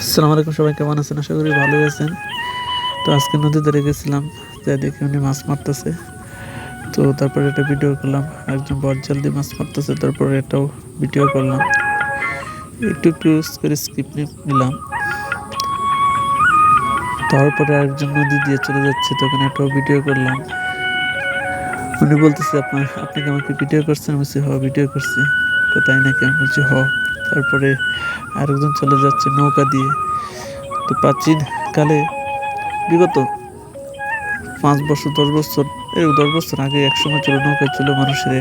আসসালামু আলাইকুম, সবাই কেমন আছেন? আশা করি ভালোই আছেন। তো আজকে নদী ধারে গেছিলাম, যাই দেখি উনি মাছ মারতেছে। তো তারপরে একটা ভিডিও করলাম, একজন বটজাল দিয়ে মাছ মারতেছে, তারপরে এটাও ভিডিও করলাম। একটু একটু করে স্কিপ নিলাম। তারপরে আরেকজন নদী দিয়ে চলে যাচ্ছে, তখন এটাও ভিডিও করলাম। উনি বলতেছে, আপনি কি আমাকে ভিডিও করছেন? আমি বলছি, হ ভিডিও করছি। তাই নাকি? আমি বলছি, হ। তারপরে আরেকজন চলে যাচ্ছে নৌকা দিয়ে। তো প্রাচীন কালে, বিগত 5 বছর 10 বছর, এই 10 বছর আগে একসময় ছিল নৌকা ছিল মানুষের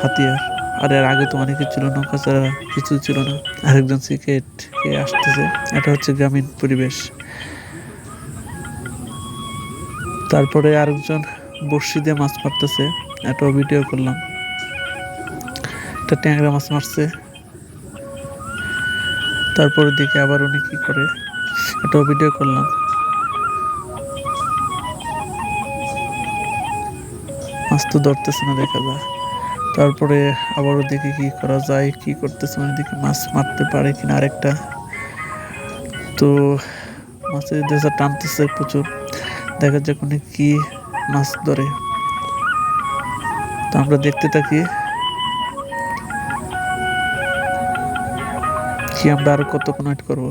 হাতিয়ার। আর এর আগে তো অনেকে ছিল নৌকা ছাড়া কিছু ছিল না। আরেকজন সিগারেট খেয়ে আসতেছে, এটা হচ্ছে গ্রামীণ পরিবেশ। তারপরে আরেকজন বড়শি দিয়ে মাছ মারতেছে, এটাও ভিডিও করলাম। একটা ট্যাংরা মাছ মারছে। তারপরে দিকে আবার উনি কি করে, এটাও ভিডিও করলাম। মাছ তো ধরতেছে না দেখা যায়। তারপরে আবারও দেখি কি করা যায়, কি করতেছে মানে, দেখি মাছ মারতে পারে কিনা আরেকটা। তো মাছের দেশা টানতেছে প্রচুর, দেখা যাক উনি কি মাছ ধরে। তো আমরা দেখতে থাকি, কি আমরা আরো কতক্ষণ ওয়েট করবো।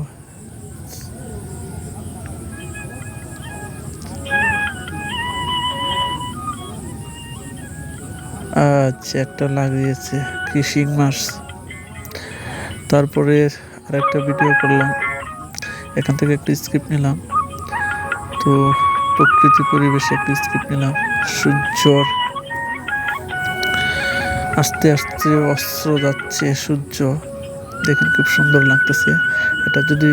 আচ্ছা, একটা লাগিয়েছে কি শিং মাছ। তারপরে আরেকটা ভিডিও করলাম, এখান থেকে একটা স্ক্রিপ্ট নিলাম। তো প্রকৃতি পরিবেশে একটা স্ক্রিপ্ট নিলাম। সূর্যর আস্তে আস্তে অস্ত্র যাচ্ছে, সূর্য দেখেন খুব সুন্দর লাগতেছে। এটা যদি